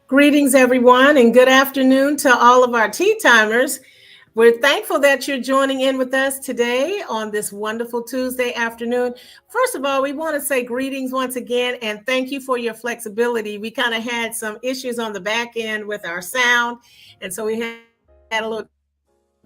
Greetings, everyone, and good afternoon to all of our tea timers. We're thankful that you're joining in with us today on this wonderful Tuesday afternoon. First of all, we want to say greetings once again and thank you for your flexibility. We kind of had some issues on the back end with our sound, and so we had a little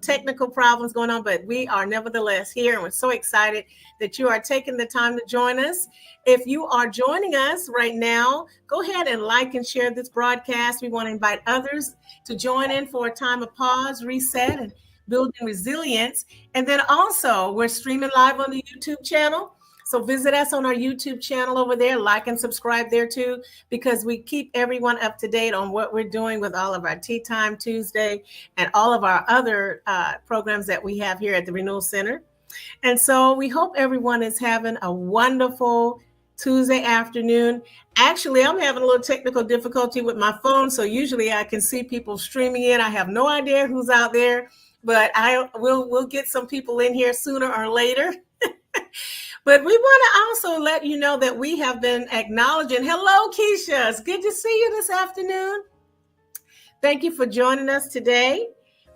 technical problems going on, but we are nevertheless here, and we're so excited that you are taking the time to join us. If you are joining us right now, go ahead and like and share this broadcast. We want to invite others to join in for a time of pause, reset, and building resilience. And then also, we're streaming live on the YouTube channel. So visit us on our YouTube channel over there, like and subscribe there too, because we keep everyone up to date on what we're doing with all of our Tea Time Tuesday and all of our other programs that we have here at the Renewal Center. And so we hope everyone is having a wonderful Tuesday afternoon. Actually, I'm having a little technical difficulty with my phone, so usually I can see people streaming in. I have no idea who's out there, but we'll get some people in here sooner or later. But we want to also let you know that we have been acknowledging. Hello, Keisha. It's good to see you this afternoon. Thank you for joining us today.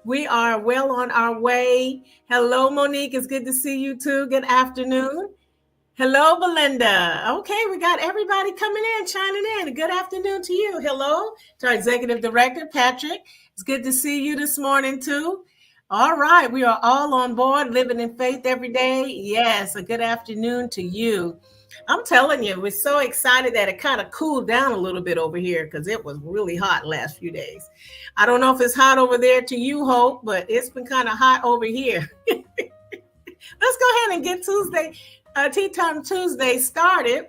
We are well on our way. Hello, Monique. It's good to see you too. Good afternoon. Hello, Belinda. Okay, we got everybody coming in, chiming in. Good afternoon to you. Hello to our Executive Director, Patrick. It's good to see you this morning too. All right, we are all on board, living in faith every day. Yes, a good afternoon to you. I'm telling you, we're so excited that it kind of cooled down a little bit over here because it was really hot last few days. I don't know if it's hot over there to you, Hope, but it's been kind of hot over here. Let's go ahead and get Tea Time Tuesday started.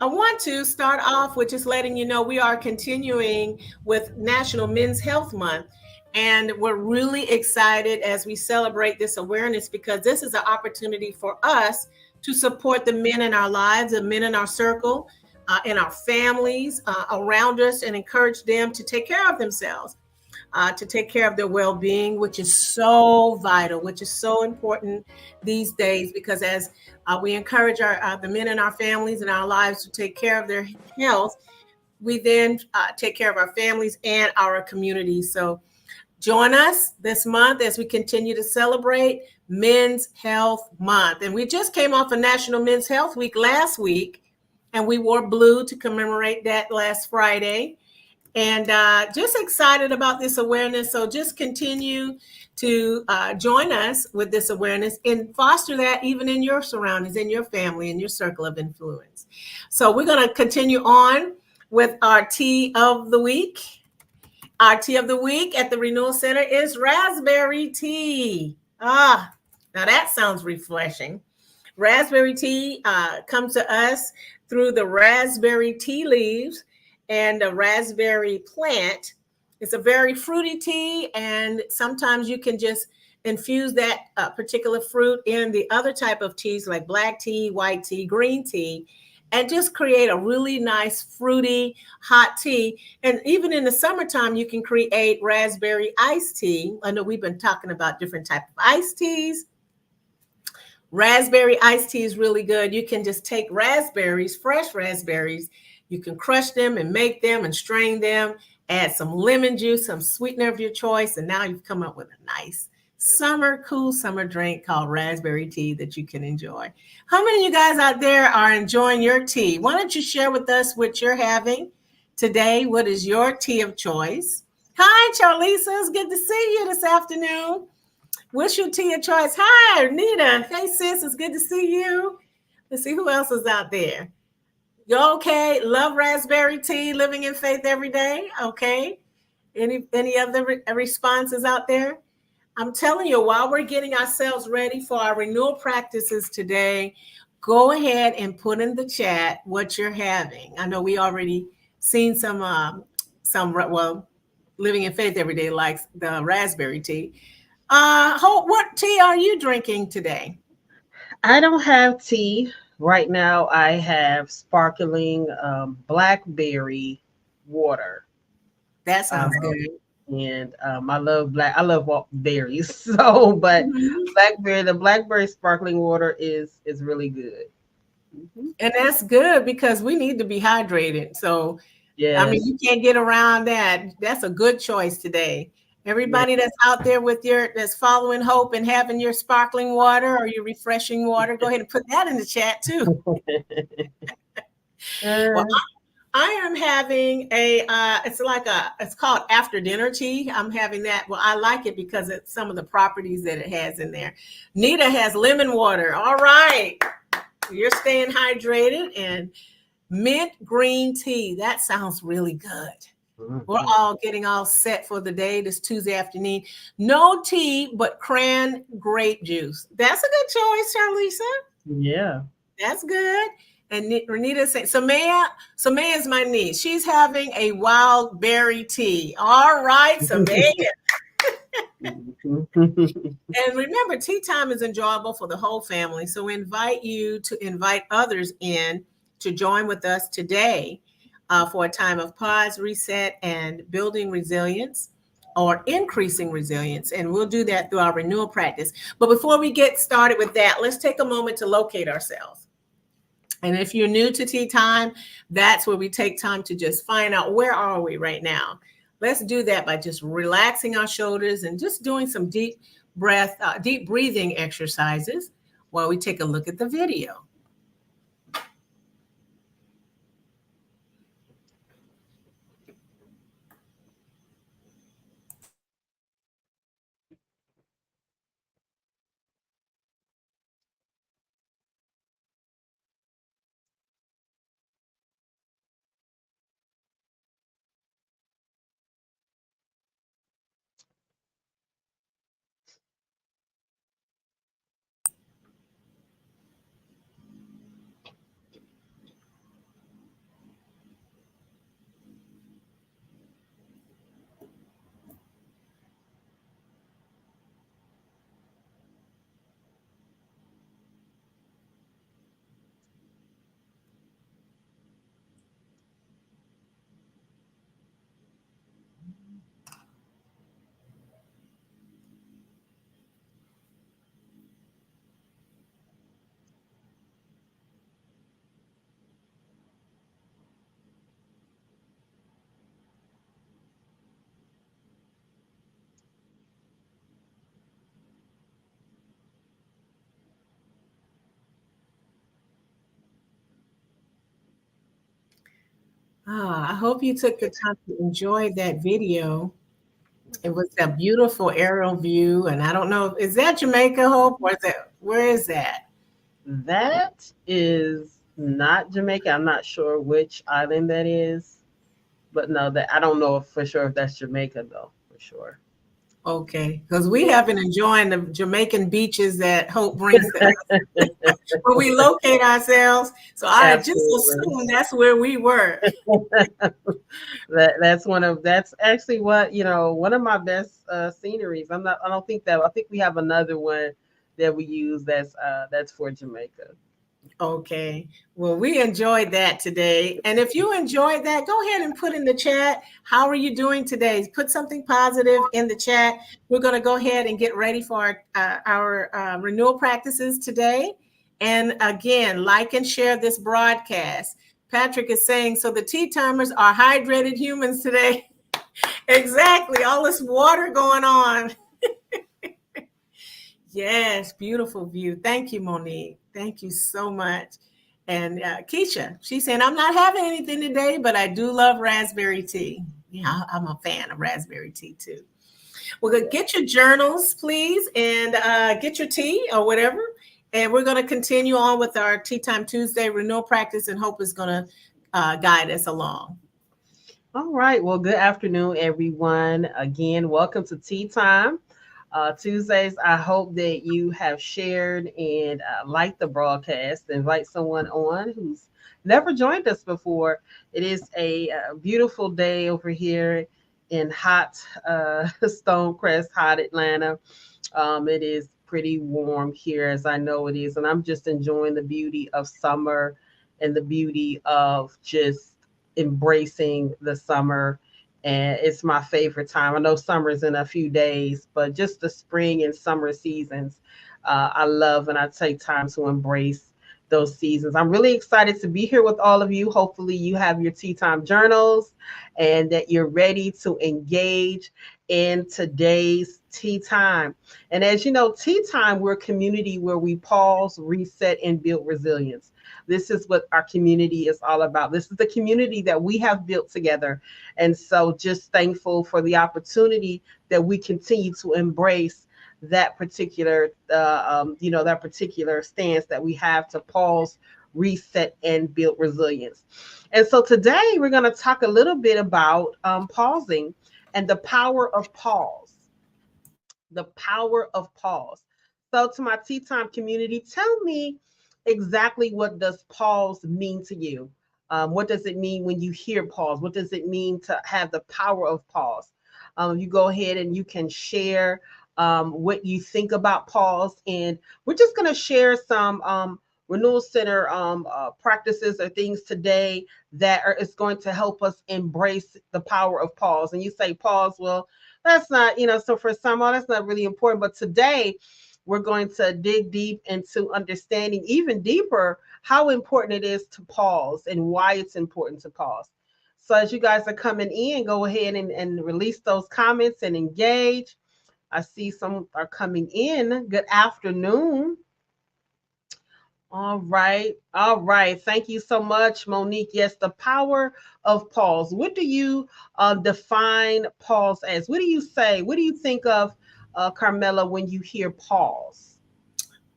I want to start off with just letting you know we are continuing with National Men's Health Month. And we're really excited as we celebrate this awareness because this is an opportunity for us to support the men in our lives, the men in our circle, in our families, around us, and encourage them to take care of themselves, to take care of their well-being, which is so vital, which is so important these days because as we encourage the men in our families and our lives to take care of their health, we then take care of our families and our communities. So join us this month as we continue to celebrate Men's Health Month. And we just came off of National Men's Health Week last week, and we wore blue to commemorate that last Friday. And just excited about this awareness. So just continue to join us with this awareness and foster that even in your surroundings, in your family, in your circle of influence. So we're going to continue on with our tea of the week. Our tea of the week at the Renewal Center is raspberry tea. Now that sounds refreshing. Raspberry tea comes to us through the raspberry tea leaves and the raspberry plant. It's a very fruity tea, and sometimes you can just infuse that particular fruit in the other type of teas like black tea, white tea, green tea, and just create a really nice fruity hot tea. And even in the summertime, you can create raspberry iced tea. I know we've been talking about different types of iced teas. Raspberry iced tea is really good. You can just take raspberries, fresh raspberries. You can crush them and make them and strain them, add some lemon juice, some sweetener of your choice, and now you've come up with a nice cool summer drink called raspberry tea that you can enjoy. How many of you guys out there are enjoying your tea? Why don't you share with us what you're having today? What is your tea of choice? Hi, Charlisa. It's good to see you this afternoon. What's your tea of choice? Hi, Nita. Hey, sis. It's good to see you. Let's see who else is out there. You okay? Love raspberry tea, living in faith every day. Okay. Any other responses out there? I'm telling you, while we're getting ourselves ready for our renewal practices today, go ahead and put in the chat what you're having. I know we already seen some living in faith every day likes the raspberry tea. Hope, what tea are you drinking today? I don't have tea right now. I have sparkling blackberry water. That sounds good. And I love berries. So, but the blackberry sparkling water is really good. And that's good because we need to be hydrated. So I mean, Yes. you can't get around that. That's a good choice today. Yeah. Everybody that's out there with that's following hope and having your sparkling water or your refreshing water, go ahead and put that in the chat too. Well, Uh, I am having it's called after dinner tea. I'm having that. Well, I like it because it's some of the properties that it has in there. Nita has lemon water. All right. You're staying hydrated, and mint green tea. That sounds really good. We're mhm. all getting all set for the day this Tuesday afternoon. No tea, but cran grape juice. That's a good choice, Charlisa. Yeah. That's good. And Renita saying, Samaya is my niece. She's having a wild berry tea. All right, Samaya. And remember, tea time is enjoyable for the whole family. So we invite you to invite others in to join with us today for a time of pause, reset, and building resilience or increasing resilience. And we'll do that through our renewal practice. But before we get started with that, let's take a moment to locate ourselves. And if you're new to tea time, that's where we take time to just find out where are we right now. Let's do that by just relaxing our shoulders and just doing some deep breathing exercises while we take a look at the video. I hope you took the time to enjoy that video. It was a beautiful aerial view. And I don't know, is that Jamaica, Hope? Or is that, where is that? That is not Jamaica. I'm not sure which island that is, but no, that I don't know for sure if that's Jamaica though, for sure. Okay, because we have been enjoying the Jamaican beaches that Hope brings to us where we locate ourselves. So I just Absolutely. assumed that's where we were. That's actually what one of my best sceneries. I don't think that I think we have another one that we use that's for Jamaica. Okay. Well, we enjoyed that today. And if you enjoyed that, go ahead and put in the chat. How are you doing today? Put something positive in the chat. We're going to go ahead and get ready for our renewal practices today. And again, like and share this broadcast. Patrick is saying, so the tea timers are hydrated humans today. Exactly. All this water going on. Yes, beautiful view. Thank you, Monique. Thank you so much. And Keisha, she's saying, I'm not having anything today, but I do love raspberry tea. Yeah, I'm a fan of raspberry tea too. Well, get your journals, please, and get your tea or whatever. And we're going to continue on with our Tea Time Tuesday renewal practice, and Hope is going to guide us along. All right. Well, good afternoon, everyone. Again, welcome to Tea Time. Tuesdays, I hope that you have shared and liked the broadcast. Invite someone on who's never joined us before. It is a beautiful day over here in hot Stonecrest, hot Atlanta. It is pretty warm here, as I know it is, and I'm just enjoying the beauty of summer and the beauty of just embracing the summer. And it's my favorite time. I know summer's in a few days, but just the spring and summer seasons, I love, and I take time to embrace those seasons. I'm really excited to be here with all of you. Hopefully you have your tea time journals and that you're ready to engage in today's tea time. And as you know, tea time, we're a community where we pause, reset, and build resilience. This is what our community is all about. This is the community that we have built together. And so just thankful for the opportunity that we continue to embrace that particular, that particular stance that we have to pause, reset, and build resilience. And so today we're going to talk a little bit about pausing and the power of pause. The power of pause. So to my tea time community, tell me exactly what does pause mean to you? What does it mean when you hear pause? What does it mean to have the power of pause? You go ahead and you can share what you think about pause. And we're just going to share some Renewal Center practices or things today that is going to help us embrace the power of pause. And you say pause, well, that's not, so for some, that's not really important. But today we're going to dig deep into understanding even deeper how important it is to pause and why it's important to pause. So as you guys are coming in, go ahead and release those comments and engage. I see some are coming in. Good afternoon. All right. All right. Thank you so much, Monique. Yes, the power of pause. What do you define pause as? What do you say? What do you think of, Carmela, when you hear pause?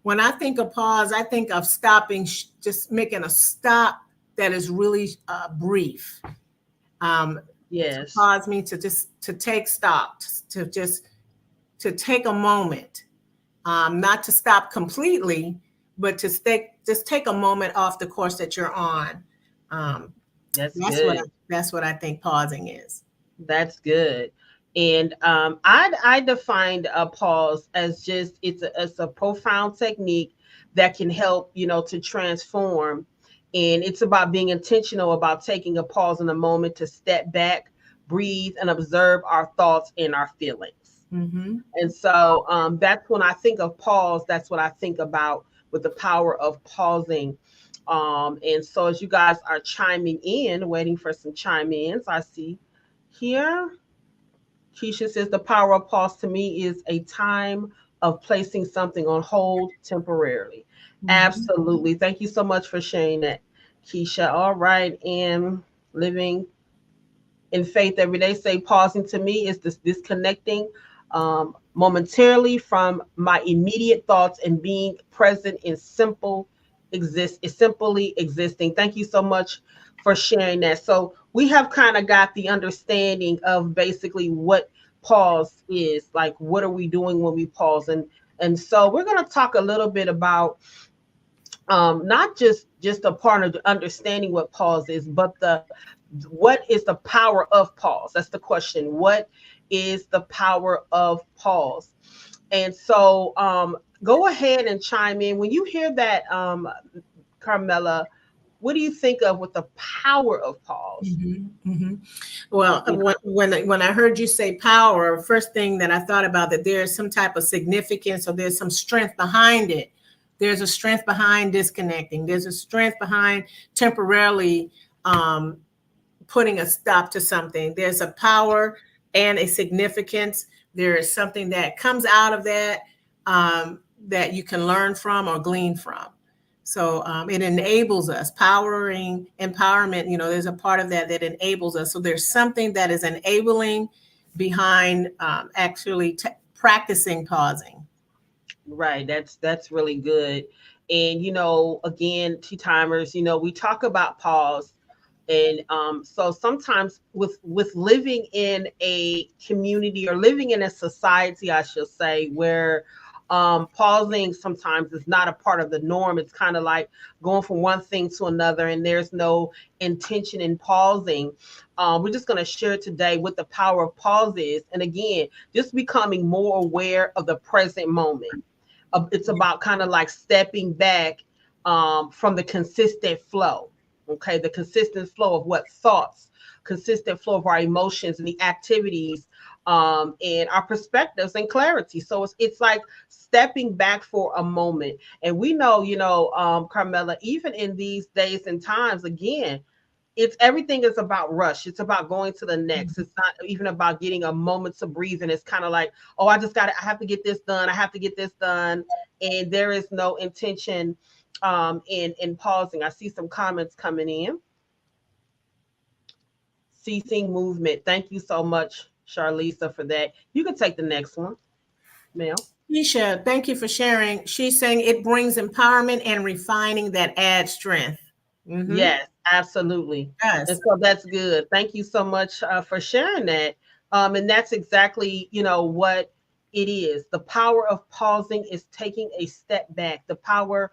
When I think of pause, I think of stopping, just making a stop that is really brief. Yes. Pause means to take stock, to take a moment, not to stop completely, but to just take a moment off the course that you're on. That's good. That's what I think pausing is. That's good. And I defined a pause as just it's a profound technique that can help to transform. And it's about being intentional about taking a pause in a moment to step back, breathe, and observe our thoughts and our feelings. Mm-hmm. And so that's when I think of pause. That's what I think about with the power of pausing. And so as you guys are chiming in, waiting for some chime ins, I see here. Keisha says the power of pause to me is a time of placing something on hold temporarily. Mm-hmm. Absolutely. Thank you so much for sharing that, Keisha. All right. And living in faith every day, say pausing to me is this disconnecting momentarily from my immediate thoughts and being present in simply existing. Thank you so much for sharing that. So we have kind of got the understanding of basically what pause is, like what are we doing when we pause, and so we're going to talk a little bit about not just a part of understanding what pause is, but what is the power of pause. That's the question. What is the power of pause? And so go ahead and chime in when you hear that, Carmela. What do you think of with the power of pause? Mm-hmm, mm-hmm. Well, when I heard you say power, first thing that I thought about that there's some type of significance or there's some strength behind it. There's a strength behind disconnecting. There's a strength behind temporarily putting a stop to something. There's a power and a significance. There is something that comes out of that that you can learn from or glean from. So it enables us, empowerment, there's a part of that enables us. So there's something that is enabling behind actually practicing pausing. Right. That's really good. And, again, tea timers, we talk about pause. And so sometimes with living in a community or living in a society, I should say, where pausing sometimes is not a part of the norm. It's kind of like going from one thing to another, and there's no intention in pausing. We're just going to share today what the power of pause is. And again, just becoming more aware of the present moment. It's about kind of like stepping back from the consistent flow. Okay, the consistent flow of what thoughts, consistent flow of our emotions and the activities and our perspectives and clarity. So it's like stepping back for a moment. And we know, Carmela, even in these days and times, again, it's everything is about rush. It's about going to the next. It's not even about getting a moment to breathe. And it's kind of like, oh, I have to get this done. I have to get this done. And there is no intention in pausing. I see some comments coming in. Ceasing movement. Thank you so much, Charlisa, for that. You can take the next one, Mel. Keisha, thank you for sharing. She's saying it brings empowerment and refining that adds strength. Mm-hmm. Yes, absolutely. Yes. And so that's good. Thank you so much for sharing that. And that's exactly, what it is. The power of pausing is taking a step back. The power,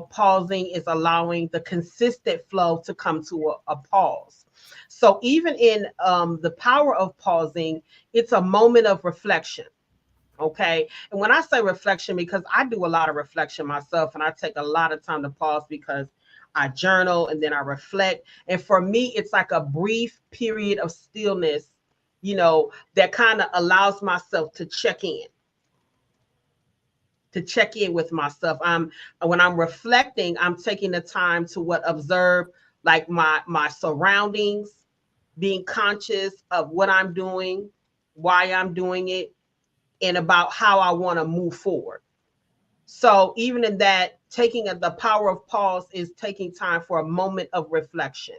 pausing is allowing the consistent flow to come to a pause. So even in the power of pausing, it's a moment of reflection. Okay. And when I say reflection, because I do a lot of reflection myself, and I take a lot of time to pause because I journal and then I reflect. And for me, it's like a brief period of stillness, that kind of allows myself to check in with myself. When I'm reflecting, I'm taking the time to observe like my surroundings, being conscious of what I'm doing, why I'm doing it, and about how I want to move forward. So even in that, the power of pause is taking time for a moment of reflection.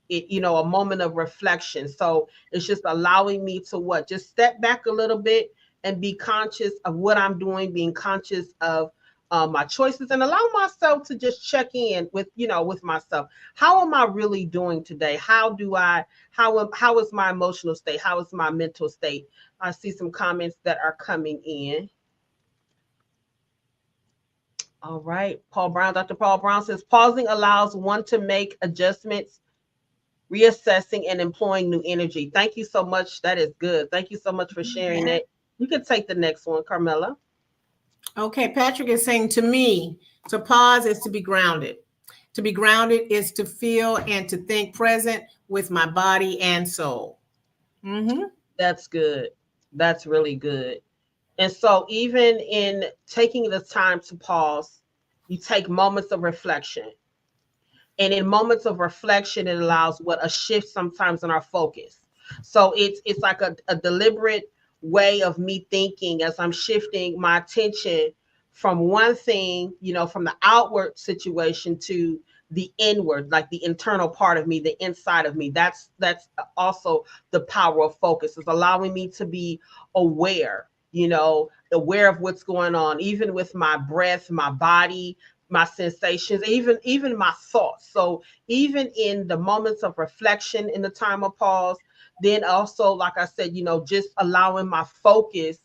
A moment of reflection. So it's just allowing me to just step back a little bit and be conscious of what I'm doing, being conscious of my choices, and allow myself to just check in with myself. How am I really doing today? How is my emotional state? How is my mental state? I see some comments that are coming in. All right. Dr. Paul Brown says, pausing allows one to make adjustments, reassessing, and employing new energy. Thank you so much. That is good. Thank you so much for sharing that. You can take the next one, Carmela. Okay. Patrick is saying, to me, to pause is to be grounded. To be grounded is to feel and to think present with my body and soul. Mm-hmm. That's good. That's really good. And so even in taking the time to pause, you take moments of reflection. And in moments of reflection, it allows a shift sometimes in our focus. So it's like a deliberate way of me thinking as I'm shifting my attention from one thing, from the outward situation to the inward, like the internal part of me, the inside of me. That's also the power of focus, is allowing me to be aware, aware of what's going on, even with my breath, my body, my sensations, even my thoughts. So even in the moments of reflection, in the time of pause, then also, like I said, just allowing my focus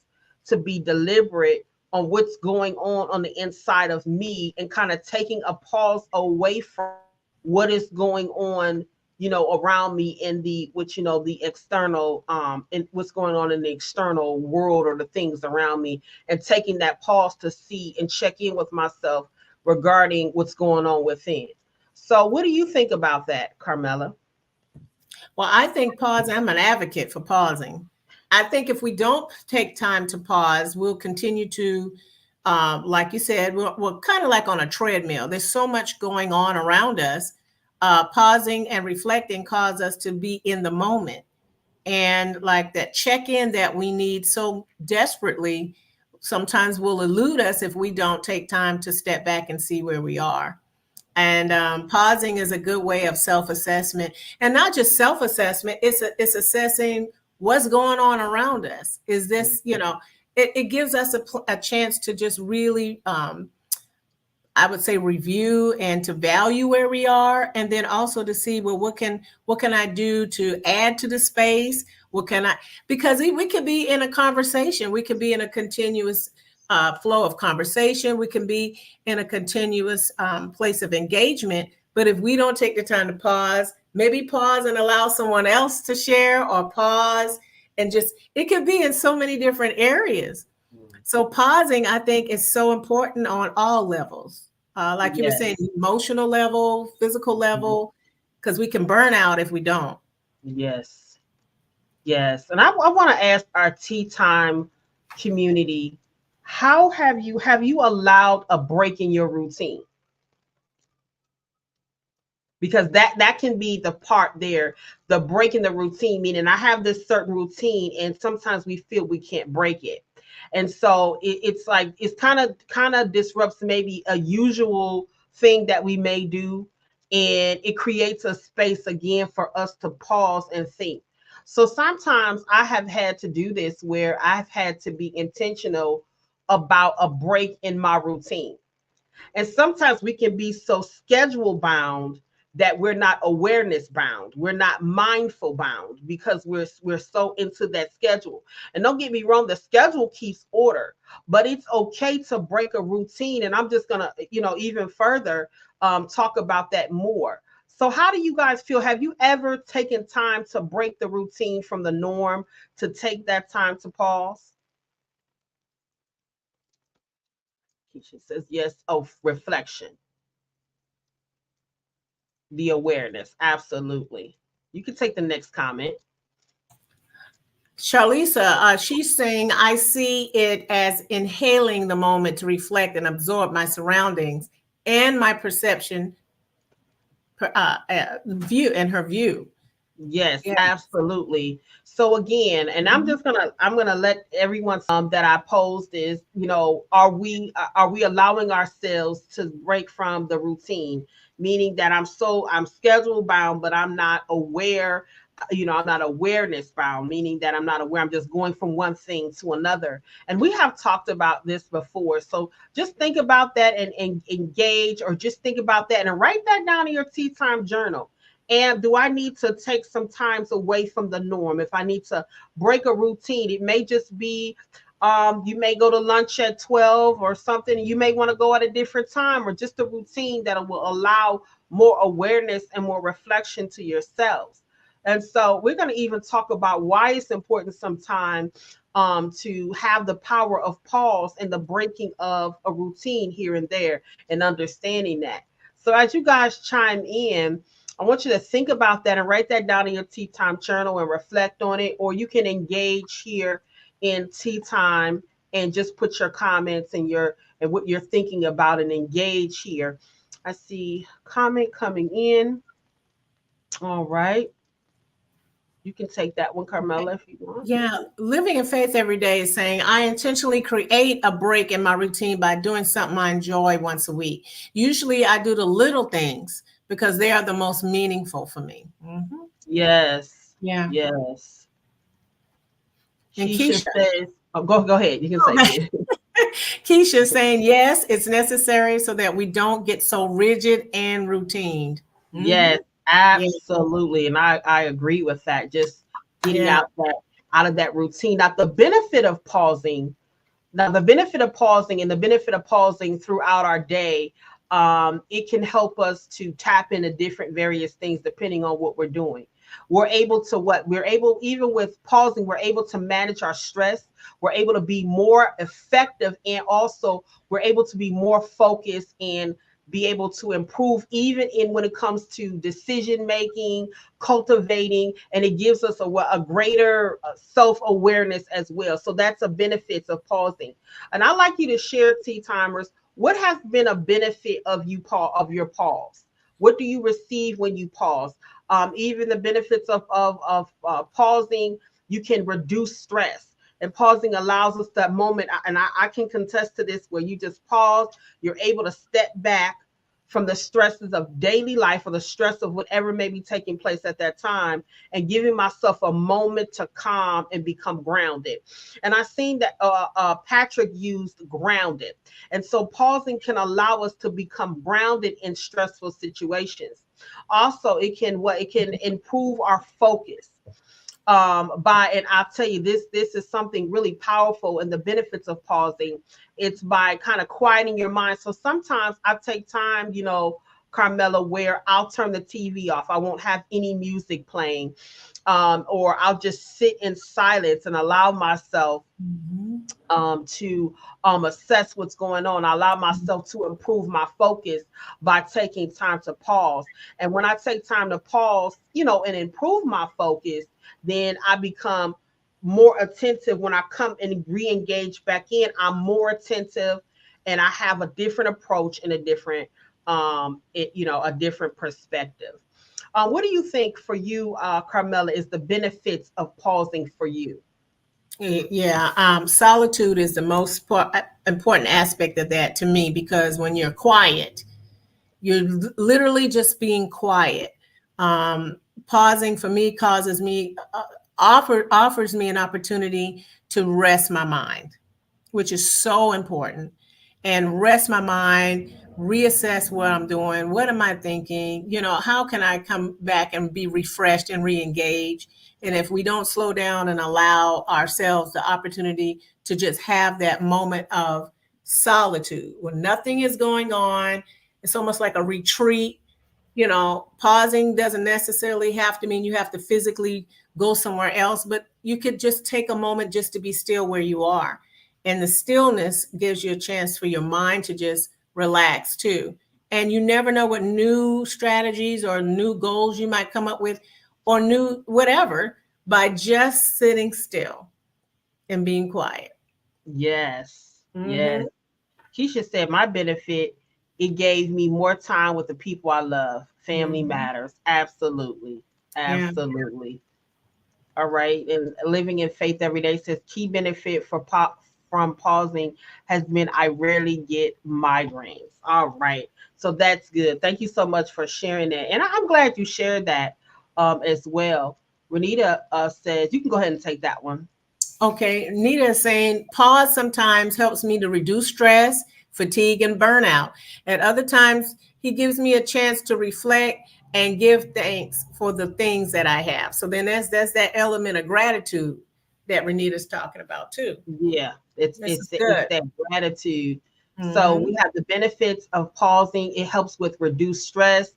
to be deliberate on what's going on the inside of me, and kind of taking a pause away from what is going on, around me in the external, and what's going on in the external world or the things around me, and taking that pause to see and check in with myself regarding what's going on within. So what do you think about that, Carmela? Well, I think pause, I'm an advocate for pausing. I think if we don't take time to pause, we'll continue to, like you said, we're kind of like on a treadmill. There's so much going on around us. Pausing and reflecting cause us to be in the moment. And like that check-in that we need so desperately sometimes will elude us if we don't take time to step back and see where we are. And pausing is a good way of self-assessment, and not just self-assessment. It's assessing what's going on around us. Is this, it gives us a chance to just really, I would say, review and to value where we are, and then also to see, well, what can I do to add to the space? Because we could be in a conversation, we could be in a continuous flow of conversation. We can be in a continuous place of engagement. But if we don't take the time to pause, maybe pause and allow someone else to share, or pause and just, it could be in so many different areas. So pausing, I think, is so important on all levels. Like you were saying, emotional level, physical level, because we can burn out if we don't. Yes. Yes. And I want to ask our tea time community, how have you allowed a break in your routine? Because that can be the part there, the break in the routine, meaning I have this certain routine and sometimes we feel we can't break it. And so it's like it's kind of disrupts maybe a usual thing that we may do, and it creates a space again for us to pause and think. So sometimes I have had to do this where I've had to be intentional about a break in my routine. And sometimes we can be so schedule bound that we're not awareness bound. We're not mindful bound because we're so into that schedule. And don't get me wrong, the schedule keeps order, but it's okay to break a routine. And I'm just gonna, even further talk about that more. So how do you guys feel? Have you ever taken time to break the routine from the norm, to take that time to pause? Keisha says yes. Oh, reflection. The awareness. Absolutely. You can take the next comment. Charlisa, she's saying, I see it as inhaling the moment to reflect and absorb my surroundings and my perception, view and her view. Yes, Yeah. absolutely. So again, and I'm gonna let everyone that I posed is, are we allowing ourselves to break from the routine? Meaning that I'm schedule bound, but I'm not aware, I'm not awareness bound, meaning that I'm not aware, I'm just going from one thing to another. And we have talked about this before. So just think about that and engage, or just think about that and write that down in your tea time journal. And do I need to take some times away from the norm? If I need to break a routine, it may just be you may go to lunch at 12 or something. You may want to go at a different time, or just a routine that will allow more awareness and more reflection to yourselves. And so we're going to even talk about why it's important sometimes to have the power of pause and the breaking of a routine here and there, and understanding that. So as you guys chime in, I want you to think about that and write that down in your tea time journal and reflect on it. Or you can engage here in tea time and just put your comments and what you're thinking about and engage here. I see comment coming in. All right. You can take that one, Carmela, if you want. Yeah, living in faith every day is saying I intentionally create a break in my routine by doing something I enjoy once a week. Usually I do the little things because they are the most meaningful for me. Yes. Yeah. Yes. And Keisha Keisha, says, oh, go ahead. You can say it. Keisha saying, yes, it's necessary so that we don't get so rigid and routine. Yes, Yeah. absolutely. And I agree with that. Just getting Yeah. out of that routine. Now the benefit of pausing and the benefit of pausing throughout our day, it can help us to tap into different various things depending on what we're doing. Even with pausing, we're able to manage our stress. We're able to be more effective, and also we're able to be more focused and be able to improve even in when it comes to decision making, cultivating, and it gives us a greater self-awareness as well. So that's a benefit of pausing. And I'd like you to share, tea timers, what has been a benefit of your pause? What do you receive when you pause? Even the benefits of pausing, you can reduce stress. And pausing allows us that moment, and I can contest to this, where you just pause, you're able to step back from the stresses of daily life or the stress of whatever may be taking place at that time, and giving myself a moment to calm and become grounded. And I've seen that Patrick used grounded. And so pausing can allow us to become grounded in stressful situations. Also, it can improve our focus, and I'll tell you, this is something really powerful. And the benefits of pausing, it's by kind of quieting your mind. So sometimes I take time, Carmela, where I'll turn the TV off. I won't have any music playing, or I'll just sit in silence and allow myself to assess what's going on. I allow myself to improve my focus by taking time to pause. And when I take time to pause, and improve my focus, then I become more attentive. When I come and re-engage back in, I'm more attentive, and I have a different approach and a different, a different perspective. What do you think for you, Carmela, is the benefits of pausing for you? Yeah, solitude is the most important aspect of that to me, because when you're quiet, you're literally just being quiet. Um, Pausing for me causes me offers me an opportunity to rest my mind, which is so important, and rest my mind, reassess what I'm doing, what am I thinking, how can I come back and be refreshed and re-engage. And if we don't slow down and allow ourselves the opportunity to just have that moment of solitude when nothing is going on, it's almost like a retreat. Pausing doesn't necessarily have to mean you have to physically go somewhere else, but you could just take a moment just to be still where you are. And the stillness gives you a chance for your mind to just relax too. And you never know what new strategies or new goals you might come up with, or new whatever, by just sitting still and being quiet. Yes, Mm-hmm. yes. Keisha said, my benefit, it gave me more time with the people I love. Family Mm-hmm. matters. Absolutely. Yeah. Absolutely. All right. And living in faith every day says, key benefit from pausing has been I rarely get migraines. All right. So that's good. Thank you so much for sharing that. And I'm glad you shared that as well. Renita says, you can go ahead and take that one. Okay, Nita is saying pause sometimes helps me to reduce stress, fatigue, and burnout. At other times, he gives me a chance to reflect and give thanks for the things that I have. So then that's that element of gratitude that Renita's talking about too. Yeah, it's This is it's it's good. that gratitude. So Mm-hmm. we have the benefits of pausing. It helps with reduced stress.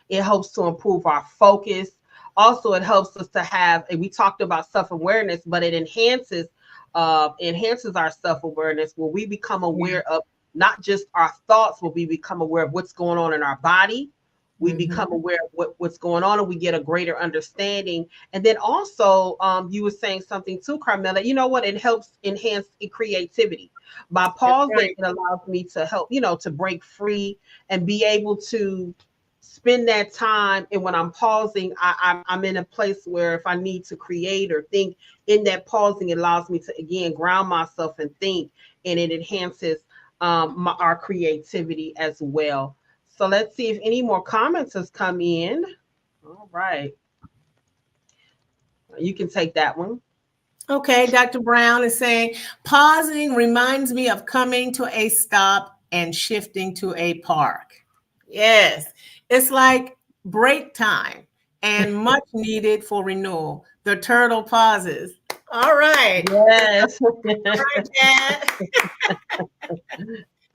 It helps to improve our focus. Also, it helps us to have, and we talked about self-awareness, but it enhances our self-awareness when we become Yeah. aware of not just our thoughts, but we become aware of what's going on in our body. We become Mm-hmm. aware of what's going on, and we get a greater understanding. And then also, you were saying something too, Carmela. You know what? It helps enhance creativity. By That's pausing, right. it allows me to help, to break free and be able to spend that time. And when I'm pausing, I'm in a place where if I need to create or think, in that pausing, it allows me to again ground myself and think, and it enhances our creativity as well. So let's see if any more comments has come in. All right. You can take that one. Okay, Dr. Brown is saying pausing reminds me of coming to a stop and shifting to a park. Yes, it's like break time and much needed for renewal. The turtle pauses. All right. Yes. All right, Dad.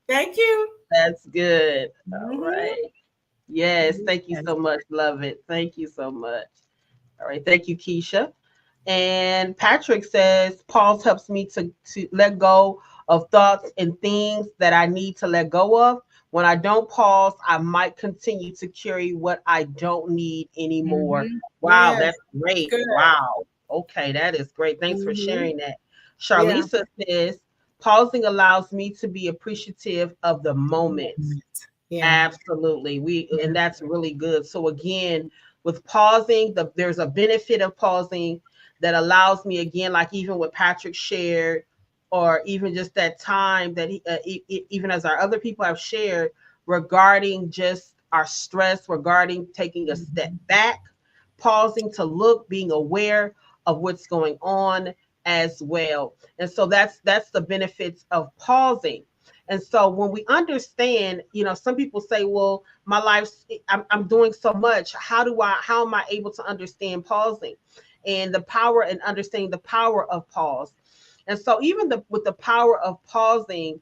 Thank you. That's good. All Mhm. right. Yes. Thank you Yes. so much. Love it. Thank you so much. All right. Thank you, Keisha. And Patrick says, pause helps me to let go of thoughts and things that I need to let go of. When I don't pause, I might continue to carry what I don't need anymore. Mhm. Wow, Yes, that's that's great. good. Wow. Okay, that is great. Thanks for Mhm. sharing that. Yeah. Charlisa says, pausing allows me to be appreciative of the moments. Yeah. Absolutely. And Yeah. that's really good. So again, with pausing, there's a benefit of pausing that allows me again, like even what Patrick shared, or even just that time that even as our other people have shared regarding just our stress, regarding taking a step Mhm. back, pausing to look, being aware of what's going on as well. And so that's the benefits of pausing. And so when we understand, some people say, well, my life's, I'm doing so much. How am I able to understand pausing and the power and understanding the power of pause? And so even with the power of pausing,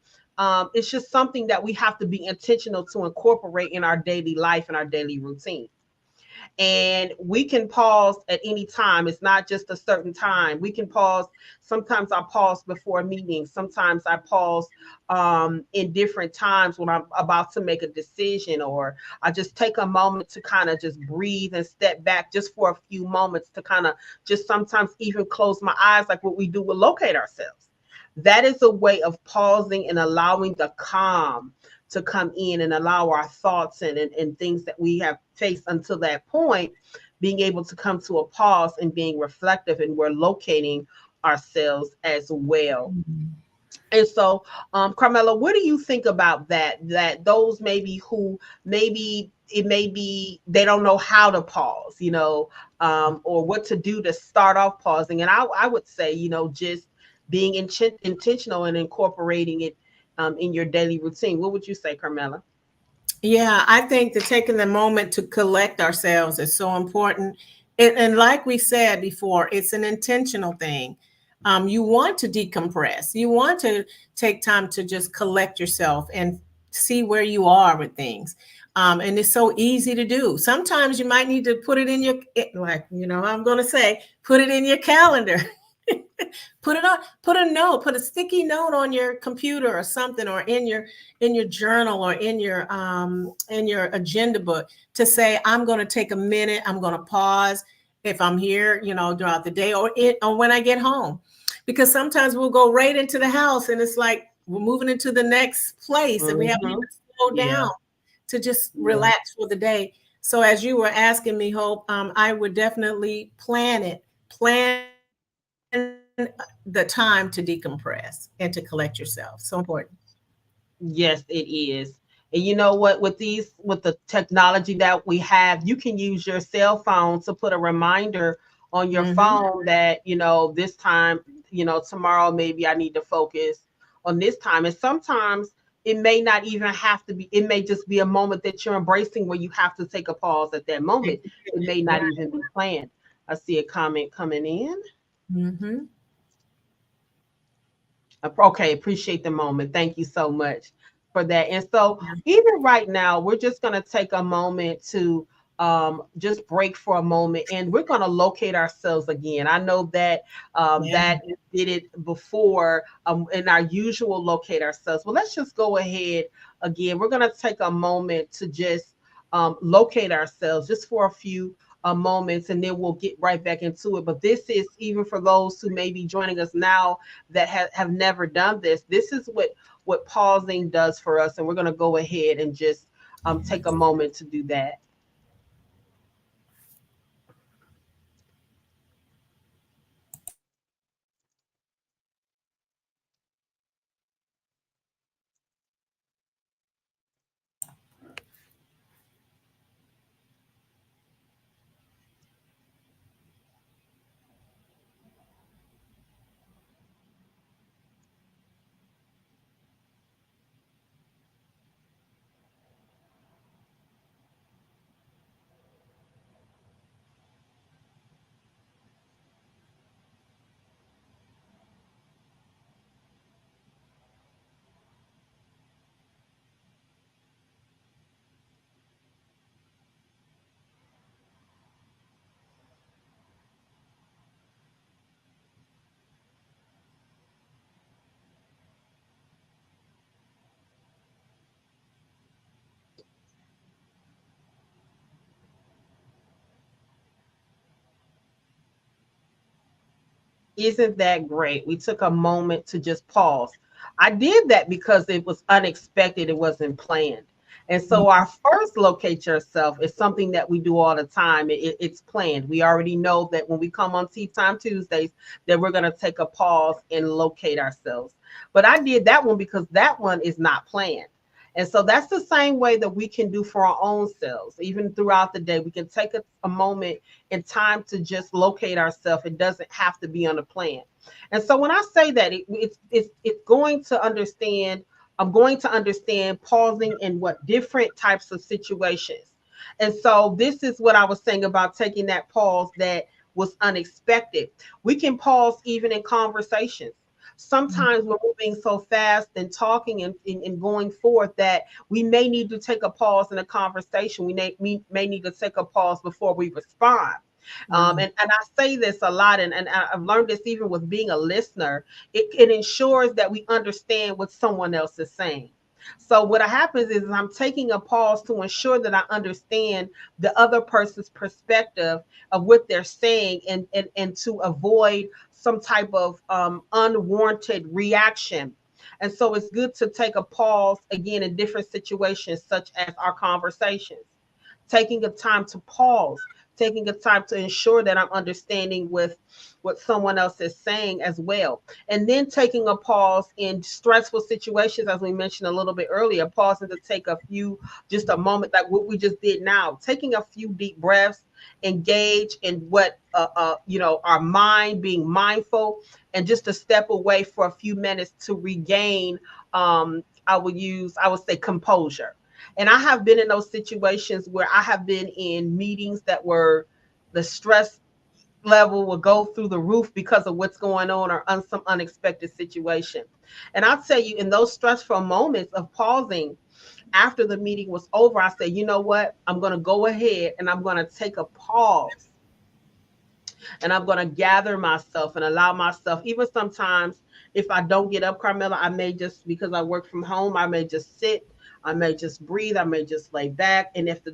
it's just something that we have to be intentional to incorporate in our daily life and our daily routine. And we can pause at any time. It's not just a certain time. We can pause. Sometimes I pause before meetings. Sometimes I pause in different times when I'm about to make a decision, or I just take a moment to kind of just breathe and step back just for a few moments to kind of just sometimes even close my eyes, like what we do with locate ourselves. That is a way of pausing and allowing the calm to come in and allow our thoughts and things that we have faced until that point, being able to come to a pause and being reflective, and we're locating ourselves as well. And so, Carmela, what do you think about that? That those maybe who maybe it may be they don't know how to pause, or what to do to start off pausing. And I would say, just being intentional and incorporating it in your daily routine. What would you say, Carmela? Yeah, I think that taking the moment to collect ourselves is so important. And like we said before, it's an intentional thing. You want to decompress. You want to take time to just collect yourself and see where you are with things. And it's so easy to do. Sometimes you might need to put it in your, like, I'm going to say, put it in your calendar. Put it on, put a note, put a sticky note on your computer or something, or in your journal, or in your agenda book, to say, I'm going to take a minute, I'm going to pause if I'm here, throughout the day, or when I get home. Because sometimes we'll go right into the house and it's like we're moving into the next place and we haven't even slowed down to just relax for the day. So as you were asking me, Hope, I would definitely plan the time to decompress and to collect yourself. So important. Yes, it is. And you know what? With the technology that we have, you can use your cell phone to put a reminder on your phone that, this time, tomorrow, maybe I need to focus on this time. And sometimes it may not even have to be, it may just be a moment that you're embracing where you have to take a pause at that moment. It may not even be planned. I see a comment coming in. Mm-hmm. Okay, appreciate the moment. Thank you so much for that. And so, even right now, we're just going to take a moment to just break for a moment, and we're going to locate ourselves again. I know that that you did it before in our usual locate ourselves. Well, let's just go ahead again. We're going to take a moment to just locate ourselves just for a few moments, and then we'll get right back into it. But this is even for those who may be joining us now that have never done this. This is what pausing does for us, and we're going to go ahead and just take a moment to do that. Isn't that great? We took a moment to just pause. I did that because it was unexpected, it wasn't planned. And so our first locate yourself is something that we do all the time. It's planned. We already know that when we come on Tea Time Tuesdays, that we're going to take a pause and locate ourselves. But I did that one because that one is not planned. And so that's the same way that we can do for our own selves. Even throughout the day, we can take a moment in time to just locate ourselves. It doesn't have to be on a plan. And so when I say that, it's going to understand, I'm going to understand pausing in what different types of situations. And so this is what I was saying about taking that pause that was unexpected. We can pause even in conversations. sometimes we're moving so fast and talking and going forth that we may need to take a pause in a conversation. We may need to take a pause before we respond. And I say this a lot, and I've learned this even with being a listener. It ensures that we understand what someone else is saying. So what happens is I'm taking a pause to ensure that I understand the other person's perspective of what they're saying, and to avoid some type of unwarranted reaction. And so it's good to take a pause again in different situations, such as our conversations, taking a time to pause, taking a time to ensure that I'm understanding with what someone else is saying as well. And then taking a pause in stressful situations, as we mentioned a little bit earlier, pausing to take just a moment, like what we just did now, taking a few deep breaths, engage in what, our mind, being mindful, and just to step away for a few minutes to regain, I would say composure. And I have been in those situations where I have been in meetings that were, the stress level will go through the roof because of what's going on, or some unexpected situation. And I'll tell you, in those stressful moments of pausing after the meeting was over, I said, you know what? I'm going to go ahead and I'm going to take a pause, and I'm going to gather myself and allow myself, even sometimes if I don't get up, Carmela, I may just, because I work from home, I may just sit, I may just breathe, I may just lay back. And after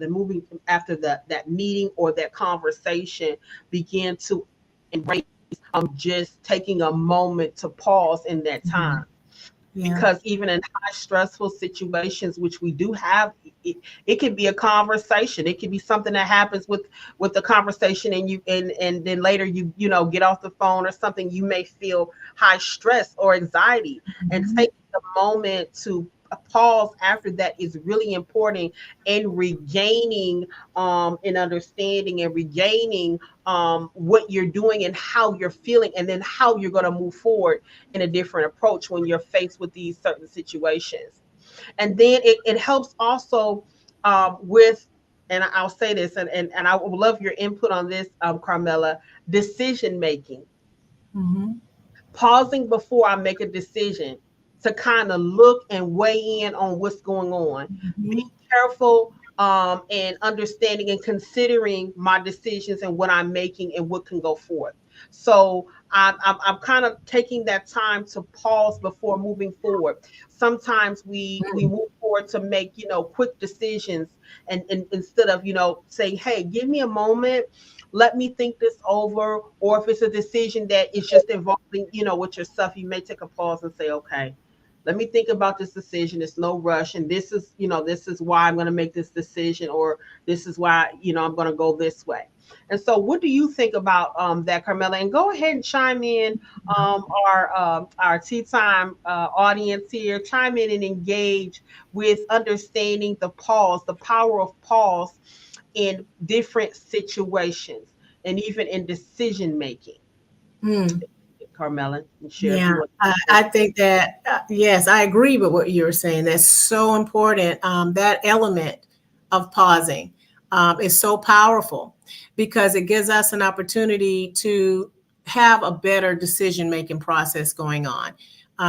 that meeting or that conversation begin to embrace, I'm just taking a moment to pause in that time. Yeah. Because even in high stressful situations, which we do have, it could be a conversation. It could be something that happens with the conversation, and then later you get off the phone or something. You may feel high stress or anxiety, and taking a moment to pause after that is really important in regaining and understanding, and regaining what you're doing and how you're feeling, and then how you're going to move forward in a different approach when you're faced with these certain situations. And then it helps also with, and I'll say this, and I would love your input on this, Carmela, decision making. Pausing before I make a decision to kind of look and weigh in on what's going on. Be careful and understanding and considering my decisions and what I'm making and what can go forth. So I'm kind of taking that time to pause before moving forward. Sometimes we move forward to make quick decisions, and instead of saying, hey, give me a moment, let me think this over. Or if it's a decision that is just involving with yourself, you may take a pause and say, okay, let me think about this decision. It's no rush. And this is why I'm going to make this decision, or this is why, I'm going to go this way. And so what do you think about that, Carmela? And go ahead and chime in, our Tea Time audience here. Chime in and engage with understanding the pause, the power of pause in different situations, and even in decision making. Carmela, yeah, I think that yes, I agree with what you were saying. That's so important. That element of pausing is so powerful, because it gives us an opportunity to have a better decision-making process going on.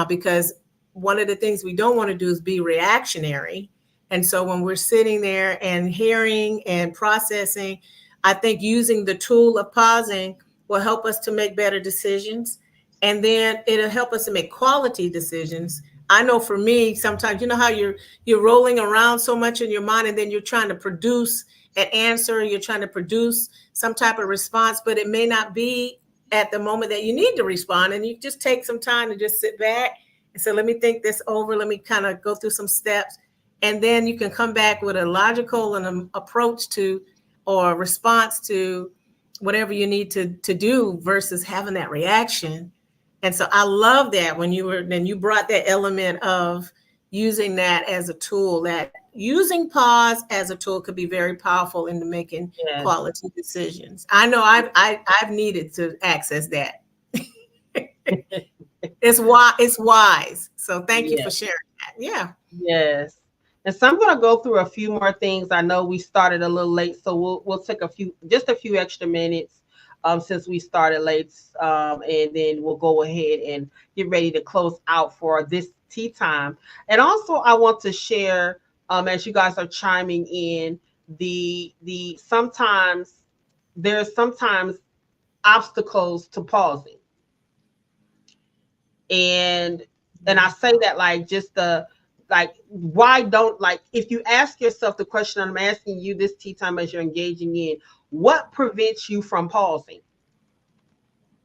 Because one of the things we don't want to do is be reactionary. And so when we're sitting there and hearing and processing, I think using the tool of pausing will help us to make better decisions. And then it'll help us to make quality decisions. I know for me, sometimes, how you're rolling around so much in your mind, and then you're trying to produce an answer, you're trying to produce some type of response, but it may not be at the moment that you need to respond. And you just take some time to just sit back and say, let me think this over. Let me kind of go through some steps. And then you can come back with a logical and an approach to, or response to whatever you need to do, versus having that reaction. And so I love that when you brought that element of using that as a tool, that using pause as a tool could be very powerful in making quality decisions. I know I've needed to access that. It's wise. So thank you for sharing that. Yeah. Yes. And so I'm going to go through a few more things. I know we started a little late, so we'll take just a few extra minutes since we started late. And then we'll go ahead and get ready to close out for this tea time. And also, I want to share, as you guys are chiming in, the sometimes there's sometimes obstacles to pausing. And I say that like just the like why don't like if you ask yourself the question I'm asking you this tea time as you're engaging in, what prevents you from pausing?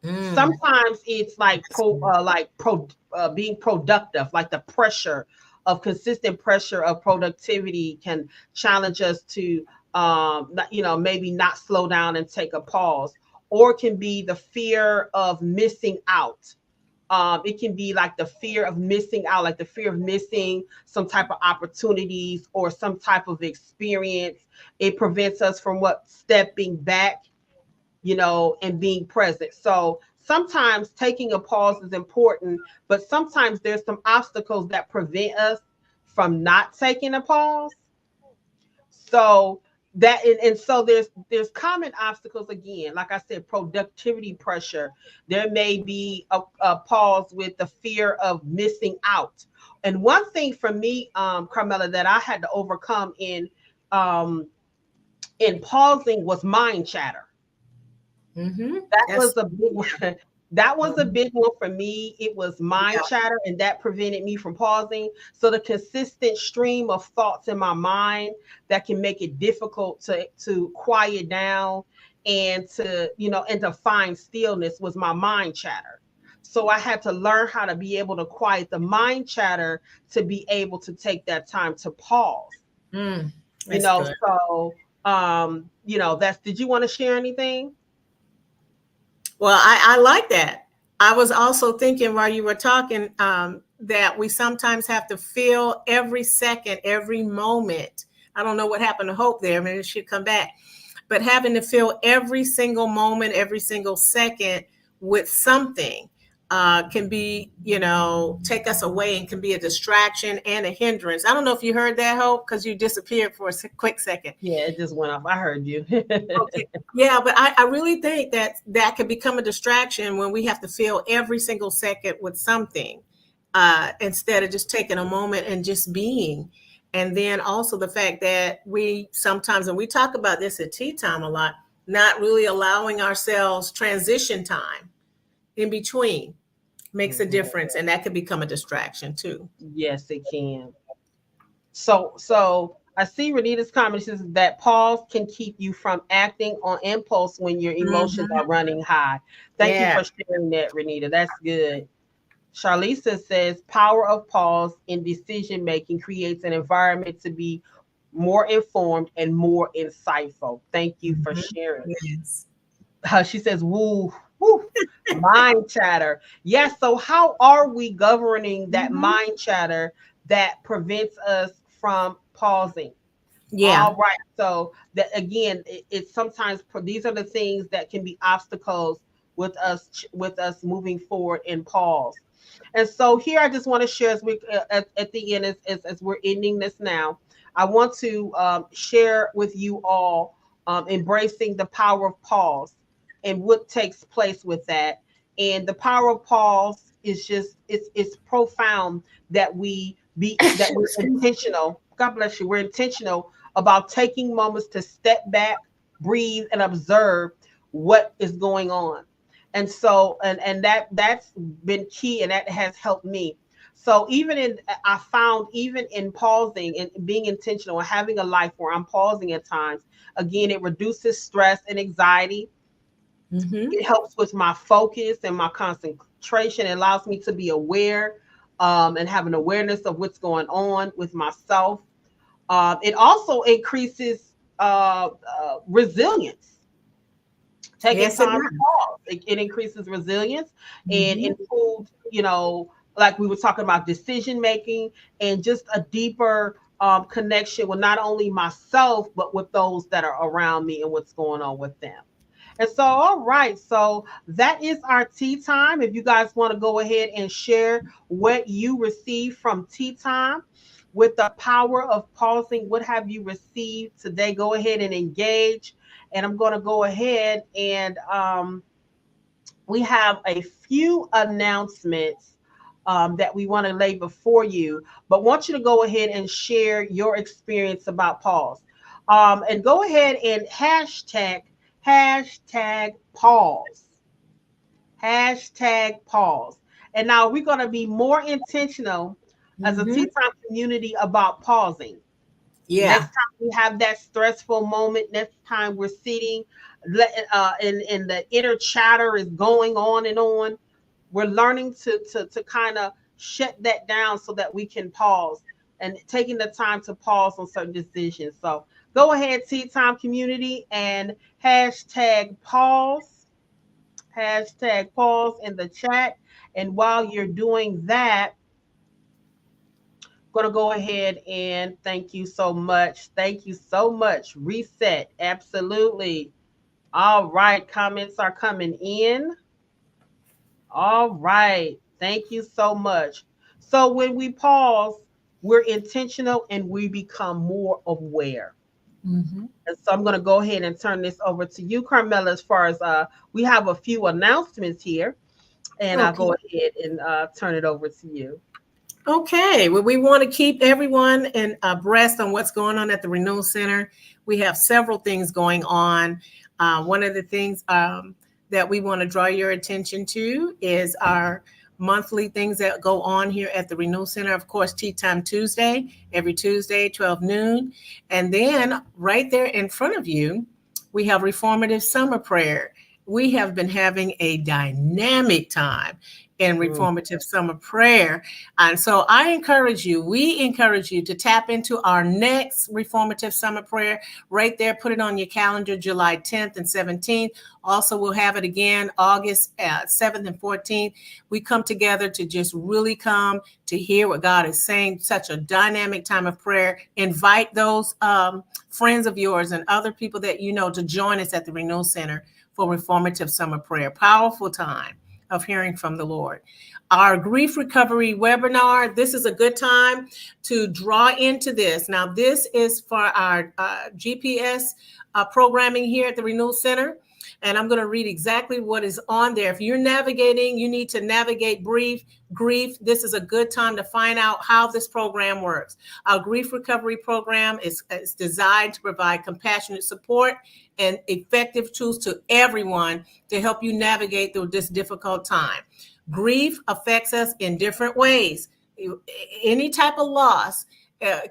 Sometimes it's like being productive, like the pressure of consistent pressure of productivity can challenge us to maybe not slow down and take a pause, or it can be the fear of missing out. It can be like the fear of missing out, like the fear of missing some type of opportunities or some type of experience. It prevents us from stepping back, and being present. So sometimes taking a pause is important, but sometimes there's some obstacles that prevent us from not taking a pause. So that and so there's common obstacles again, like I said, productivity pressure. There may be a pause with the fear of missing out. And one thing for me, Carmela, that I had to overcome in pausing was mind chatter. That was a big one. That was a big one for me. It was mind chatter, and that prevented me from pausing. So the consistent stream of thoughts in my mind that can make it difficult to quiet down and to find stillness was my mind chatter. So I had to learn how to be able to quiet the mind chatter to be able to take that time to pause. Good. So did you want to share anything? Well, I like that. I was also thinking while you were talking that we sometimes have to feel every second, every moment. I don't know what happened to Hope there. Maybe she'll come back. But having to feel every single moment, every single second with something can be, take us away and can be a distraction and a hindrance. I don't know if you heard that, Hope, because you disappeared for a quick second. Yeah, it just went off. I heard you. Okay. Yeah, but I really think that can become a distraction when we have to fill every single second with something instead of just taking a moment and just being. And then also the fact that we sometimes, and we talk about this at tea time a lot, not really allowing ourselves transition time in between makes a difference, and that could become a distraction too. Yes, it can. So I see Renita's comment. She says that pause can keep you from acting on impulse when your emotions are running high. Thank you for sharing that, Renita. That's good. Charlisa says power of pause in decision making creates an environment to be more informed and more insightful. Thank you for sharing. Yes. She says, woo, mind chatter. Yes. So how are we governing that mind chatter that prevents us from pausing? Yeah. All right. So that again, it's sometimes these are the things that can be obstacles with us moving forward in pause. And so here I just want to share as we at the end as we're ending this now, I want to share with you all embracing the power of pause and what takes place with that. And the power of pause is just it's profound that we're intentional. God bless you. We're intentional about taking moments to step back, breathe, and observe what is going on. And so, and that's been key, and that has helped me. So I found even in pausing and being intentional and having a life where I'm pausing at times, again, it reduces stress and anxiety. It helps with my focus and my concentration. It allows me to be aware and have an awareness of what's going on with myself. It also increases resilience. Taking time to pause, it increases resilience and improves, like we were talking about decision making and just a deeper connection with not only myself, but with those that are around me and what's going on with them. And so, all right. So that is our tea time. If you guys want to go ahead and share what you received from tea time, with the power of pausing. What have you received today? Go ahead and engage. And I'm going to go ahead and we have a few announcements that we want to lay before you, but want you to go ahead and share your experience about pause. And go ahead and hashtag pause. Hashtag pause. And now we're going to be more intentional as a Tea Time community about pausing. Yeah. Next time we have that stressful moment, next time we're sitting and the inner chatter is going on and on, we're learning to kind of shut that down so that we can pause and taking the time to pause on certain decisions. So go ahead, Tea Time community, and hashtag pause in the chat. And while you're doing that, going to go ahead and thank you so much. Thank you so much. Reset. Absolutely. All right. Comments are coming in. All right. Thank you so much. So when we pause, we're intentional and we become more aware. Mm-hmm. And so I'm going to go ahead and turn this over to you, Carmela, as far as we have a few announcements here. And I'll go ahead and turn it over to you. Okay, well, we want to keep everyone abreast on what's going on at the Renewal Center. We have several things going on. One of the things that we want to draw your attention to is our monthly things that go on here at the Renewal Center. Of course, Tea Time Tuesday, every Tuesday, 12 noon. And then right there in front of you, we have Reformative Summer Prayer. We have been having a dynamic time in Reformative Summer Prayer. And so we encourage you to tap into our next Reformative Summer Prayer right there. Put it on your calendar, July 10th and 17th. Also, we'll have it again August 7th and 14th. We come together to just really come to hear what God is saying. Such a dynamic time of prayer. Invite those friends of yours and other people that you know to join us at the Renewal Center for Reformative Summer Prayer. Powerful time of hearing from the Lord. Our grief recovery webinar, this is a good time to draw into this. Now, this is for our GPS programming here at the Renewal Center. And I'm going to read exactly what is on there. If you're navigating, you need to navigate grief. This is a good time to find out how this program works. Our grief recovery program is designed to provide compassionate support and effective tools to everyone to help you navigate through this difficult time. Grief affects us in different ways. Any type of loss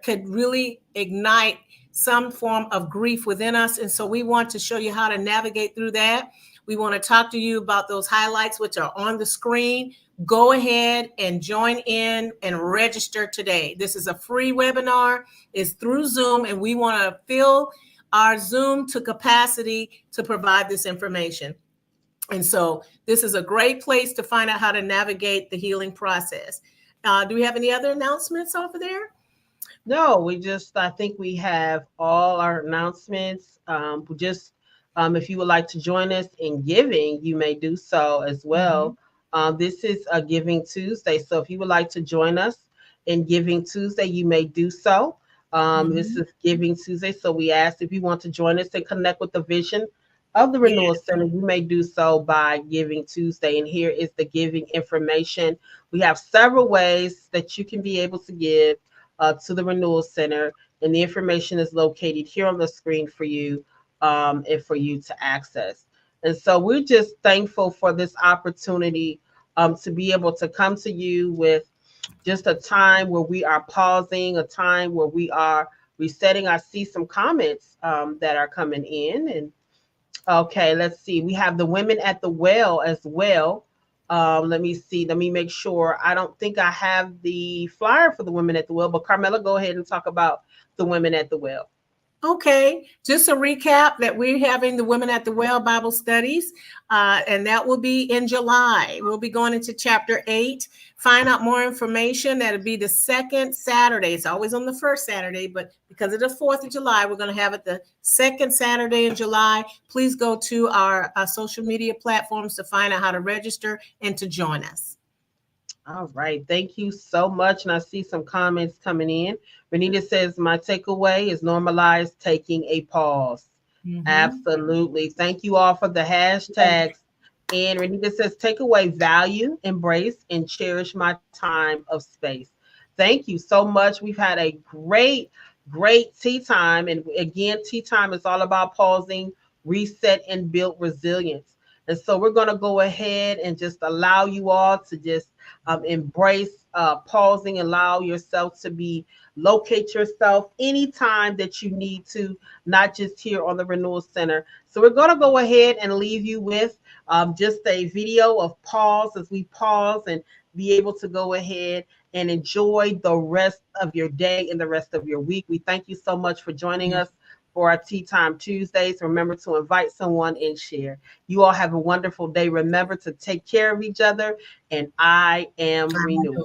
could really ignite some form of grief within us. And so we want to show you how to navigate through that. We want to talk to you about those highlights, which are on the screen. Go ahead and join in and register today. This is a free webinar. It's through Zoom, and we want to fill our Zoom to capacity to provide this information. And so this is a great place to find out how to navigate the healing process. Do we have any other announcements over there? No, I think we have all our announcements. If you would like to join us in giving, you may do so as well. This is a Giving Tuesday. So if you would like to join us in Giving Tuesday, you may do so. This is Giving Tuesday. So we ask if you want to join us and connect with the vision of the Renewal Center, you may do so by Giving Tuesday. And here is the giving information. We have several ways that you can be able to give to the Renewal Center, and the information is located here on the screen for you and for you to access. And so we're just thankful for this opportunity to be able to come to you with just a time where we are pausing, a time where we are resetting. I see some comments that are coming in. And okay, let's see. We have the Women at the Well as well. Let me see. Let me make sure. I don't think I have the flyer for the Women at the Well, but Carmela, go ahead and talk about the Women at the Well. Okay, just a recap that we're having the Women at the Well Bible studies, and that will be in July. We'll be going into chapter 8. Find out more information. That'll be the second Saturday. It's always on the first Saturday, but because of the 4th of July, we're going to have it the second Saturday in July. Please go to our social media platforms to find out how to register and to join us. All right. Thank you so much. And I see some comments coming in. Renita says, my takeaway is normalize taking a pause. Mhm. Absolutely. Thank you all for the hashtags. And Renita says, take away value, embrace, and cherish my time of space. Thank you so much. We've had a great tea time. And again, tea time is all about pausing, reset, and build resilience. And so we're going to go ahead and just allow you all to just embrace pausing, allow yourself to be locate yourself anytime that you need to, not just here on the Renewal Center. So we're going to go ahead and leave you with just a video of pause as we pause and be able to go ahead and enjoy the rest of your day and the rest of your week. We thank you so much for joining us for our Tea Time Tuesdays. Remember to invite someone and share. You all have a wonderful day. Remember to take care of each other. And I am renewed.